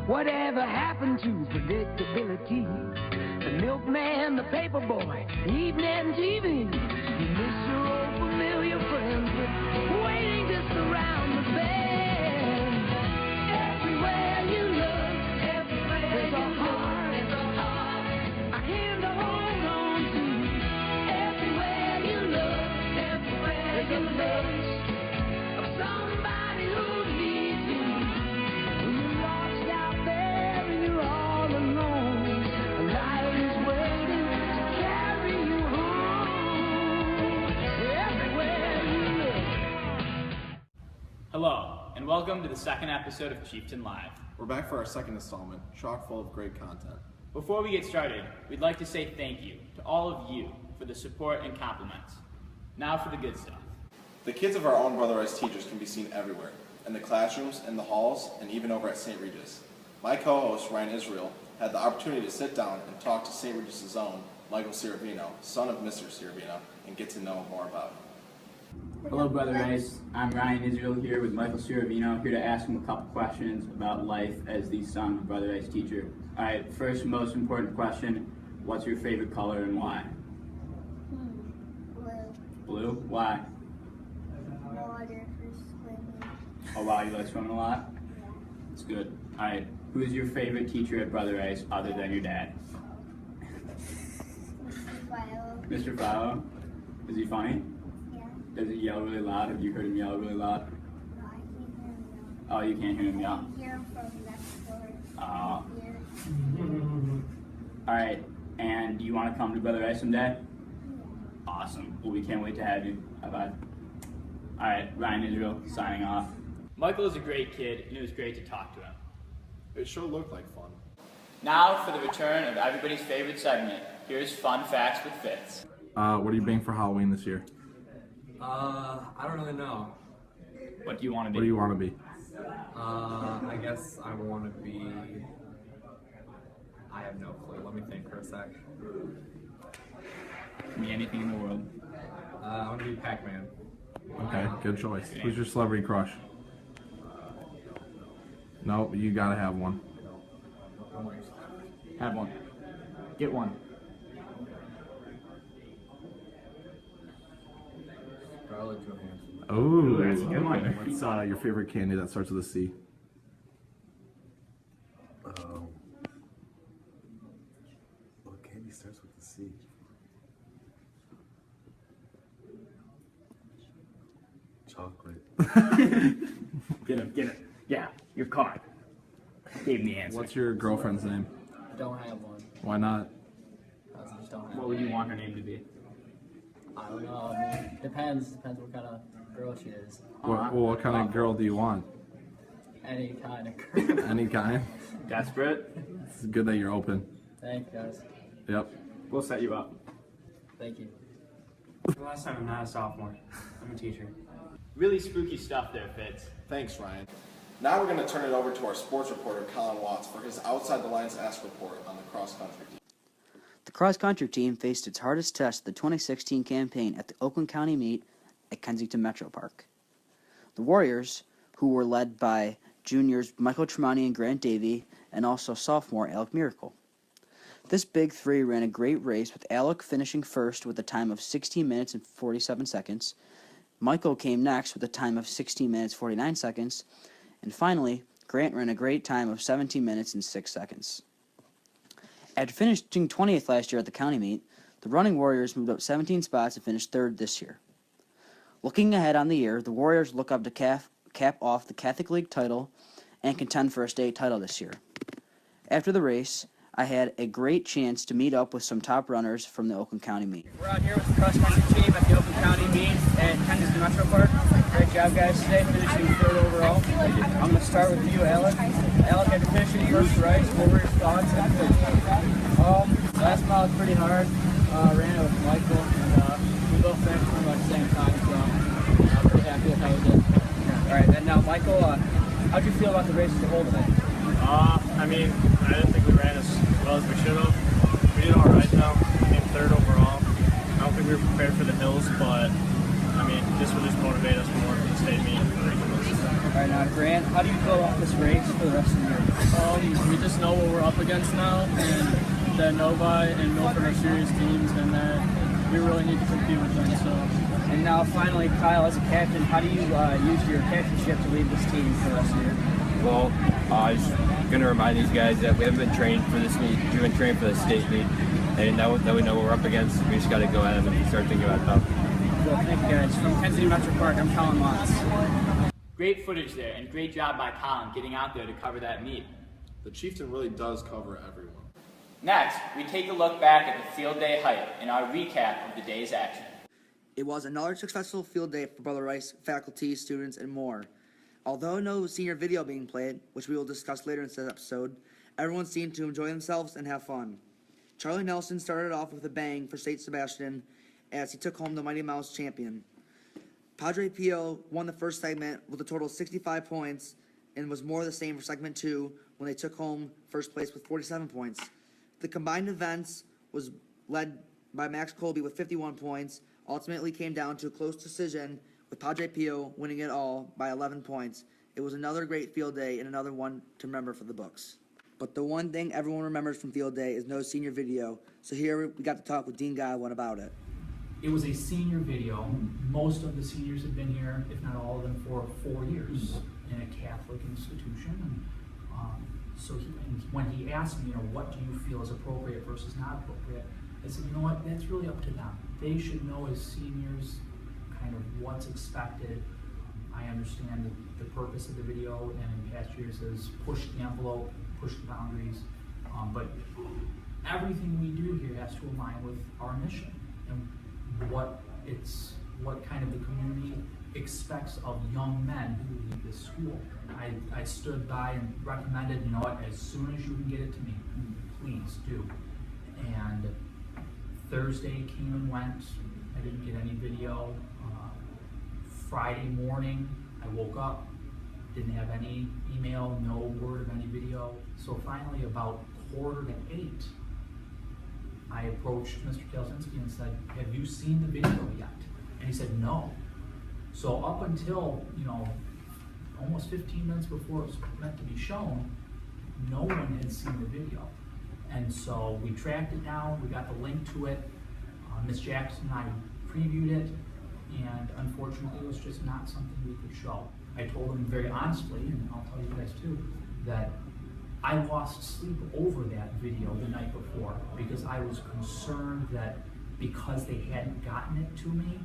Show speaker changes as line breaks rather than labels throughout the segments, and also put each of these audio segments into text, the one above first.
Whatever happened to predictability? The milkman, the paper boy, evening TV. You miss your old familiar friends, but waiting just around the bend. Everywhere you look, there's a heart, a hand to hold on to. Everywhere you look, there's a face of somebody who needs you. When you're lost out there and you're all alone, a light is waiting to carry you home. Everywhere you look.
Hello, and welcome to the second episode of Chieftain Live.
We're back for our second installment, chock full of great content.
Before we get started, we'd like to say thank you to all of you for the support and compliments. Now for the good stuff.
The kids of our own Brotherized teachers can be seen everywhere, in the classrooms, in the halls, and even over at St. Regis. My co-host, Ryan Israel, had the opportunity to sit down and talk to St. Regis' own Michael Ciravino, son of Mr. Ciravino, and get to know more about him.
Hello, Brother Rice. I'm Ryan Israel here with Michael Ciravino, here to ask him a couple questions about life as the son of Brother Rice teacher. All right, first most important question, what's your favorite color and why?
Blue.
Blue? Why?
Water for swimming.
Oh wow, you like swimming a lot?
Yeah.
That's good. All right, who is your favorite teacher at Brother Rice other than your dad?
Mr. Philo.
Mr. Fowler? Is he funny?
Yeah.
Does he yell really loud? Have you heard him yell really loud?
No, I can't hear him
Oh, you can't hear him
now. I
yell?
can hear him from next door.
Oh.
Here.
All right, and do you want to come to Brother Rice someday?
Yeah.
Awesome. Well, we can't wait to have you. Bye-bye. All right, Ryan Israel signing off. Michael is a great kid, and it was great to talk to him.
It sure looked like fun.
Now for the return of everybody's favorite segment. Here's Fun Facts with Fitz.
What are you being for Halloween this year?
I don't really know.
What do you want to be?
What do you want to be?
I guess I want to be... I have no clue. Let me think for a sec.
Be anything in the world.
I want to be Pac-Man.
Okay, good choice. Who's your celebrity crush? No, you gotta have one.
Have one. Get one.
Scarlett Johansson.
Oh,
that's a good one.
What's your favorite candy that starts with a C?
What candy starts with a C? Chocolate.
Get him. Yeah, you're caught. Gave him the answer.
What's your girlfriend's name?
Don't have one.
Why not?
I just don't have
What would you want her name to be?
I don't know. I mean, depends what kind of girl she is.
What kind of girl do you want?
Any kind of girl.
Any kind?
Desperate?
It's good that you're open.
Thank you, guys.
Yep.
We'll set you up.
Thank you.
Last time I'm not a sophomore. I'm a teacher.
Really spooky stuff there, Fitz.
Thanks, Ryan. Now we're going to turn it over to our sports reporter, Colin Watts, for his Outside the Lines-esque report on the cross-country team.
The cross-country team faced its hardest test of the 2016 campaign at the Oakland County meet at Kensington Metro Park. The Warriors, who were led by juniors Michael Tremonti and Grant Davey, and also sophomore Alec Miracle. This big three ran a great race, with Alec finishing first with a time of 16 minutes and 47 seconds. Michael came next with a time of 16 minutes 49 seconds. And finally, Grant ran a great time of 17 minutes and 6 seconds. After finishing 20th last year at the county meet, the Running Warriors moved up 17 spots and finished third this year. Looking ahead on the year, the Warriors look up to cap off the Catholic League title and contend for a state title this year. After the race, I had a great chance to meet up with some top runners from the Oakland County meet.
We're out here with the cross-country team at the Oakland County meet at Kensington Metro Park. Great job, guys, today, finishing third overall. I'm going to start with you, Alec. Alec, after finishing first race, what were your thoughts? Last mile was pretty hard. Ran it with Michael, and we both finished pretty much the same time, so I'm pretty happy with how we did. All right, then now, Michael, how'd you feel about the race as a whole today?
I mean, I didn't think we ran as well as we should have. We did all right though. We came third overall. I don't think we were prepared for the hills, but I mean, this will just motivate us more for the state meet.
Alright, now Grant, how do you feel about this race for the rest of the year?
We just know what we're up against now, and that Novi and Milford are serious teams, and that we really need to compete with them. So.
And now finally, Kyle, as a captain, how do you use your captainship to lead this team for the rest of the year?
Well, I'm just going to remind these guys that we haven't been trained for this meet. We've been trained for the state meet. And now that we know what we're up against, we just got to go at them and start thinking about them.
Well, thank you guys. From Kensington Metro Park, I'm Colin Watts.
Great footage there, and great job by Colin getting out there to cover that meet.
The Chieftain really does cover everyone.
Next, we take a look back at the field day hype in our recap of the day's action.
It was another successful field day for Brother Rice faculty, students, and more. Although no senior video being played, which we will discuss later in this episode, everyone seemed to enjoy themselves and have fun. Charlie Nelson started off with a bang for St. Sebastian as he took home the Mighty Mouse champion. Padre Pio won the first segment with a total of 65 points and was more the same for segment 2 when they took home first place with 47 points. The combined events was led by Max Colby with 51 points, ultimately came down to a close decision with Padre Pio winning it all by 11 points. It was another great field day and another one to remember for the books. But the one thing everyone remembers from field day is no senior video, so here we got to talk with Dean Godwin about it.
It was a senior video. Most of the seniors have been here, if not all of them, for 4 years in a Catholic institution. And, when he asked me, what do you feel is appropriate versus not appropriate, I said, you know what, that's really up to them. They should know as seniors kind of what's expected. I understand the purpose of the video, and in past years has pushed the envelope, pushed the boundaries, but everything we do here has to align with our mission and what kind of the community expects of young men who leave this school. I stood by and recommended, as soon as you can get it to me, please do. And Thursday came and went. I didn't get any video. Friday morning, I woke up, didn't have any email, no word of any video. So finally, about 7:45, I approached Mr. Kalzinski and said, have you seen the video yet? And he said, no. So up until, almost 15 minutes before it was meant to be shown, no one had seen the video. And so we tracked it down, we got the link to it. Ms. Jackson and I previewed it, and unfortunately it was just not something we could show. I told him very honestly, and I'll tell you guys too, that I lost sleep over that video the night before because I was concerned that because they hadn't gotten it to me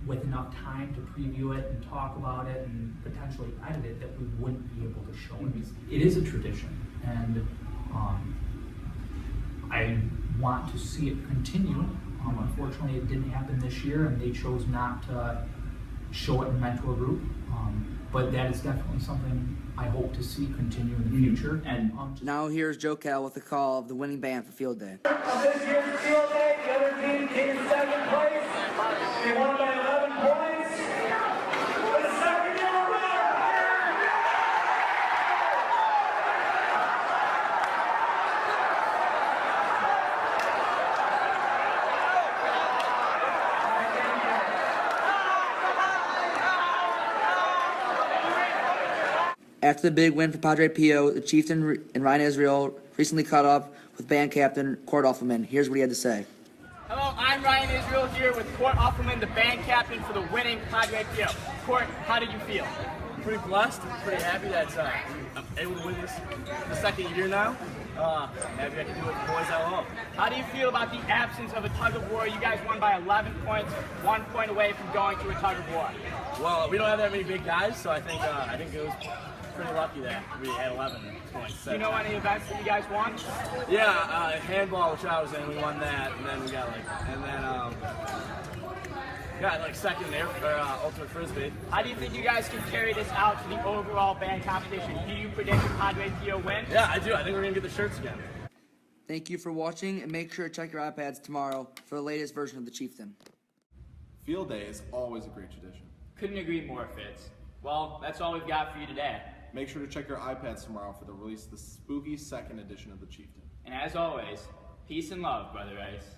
with enough time to preview it and talk about it and potentially edit it, that we wouldn't be able to show it. It is a tradition, and I want to see it continue. Unfortunately, it didn't happen this year, and they chose not to show it in mentor group. But that is definitely something I hope to see continue in the future. And
now here's Joe Cal with the call of the winning band for field day.
Of this year's field day, the other team came in second place. They won by 11 points. The second in a row.
After the big win for Padre Pio, the Chieftain and Ryan Israel recently caught up with band captain Court Offerman. Here's what he had to say.
Hello, I'm Ryan Israel here with Court Offerman, the band captain for the winning Padre Pio. Court, how did you feel?
Pretty blessed, pretty happy that I'm able to win this the second year now. Maybe I can do it with the boys I love.
How do you feel about the absence of a tug of war? You guys won by 11 points, 1 point away from going to a tug of war.
Well, we don't have that many big guys, so I think it was pretty lucky that we had 11 points.
Do you know any events that you guys won?
Yeah, handball, which I was in, we won that, and then we got second there for ultimate frisbee.
How do you think you guys can carry this out to the overall band competition? Do you predict the Padre Pio win?
Yeah, I do. I think we're gonna get the shirts again.
Thank you for watching, and make sure to check your iPads tomorrow for the latest version of the Chieftain.
Field day is always a great tradition.
Couldn't agree more, Fitz. Well, that's all we've got for you today.
Make sure to check your iPads tomorrow for the release of the spooky second edition of the Chieftain.
And as always, peace and love, Brother Rice.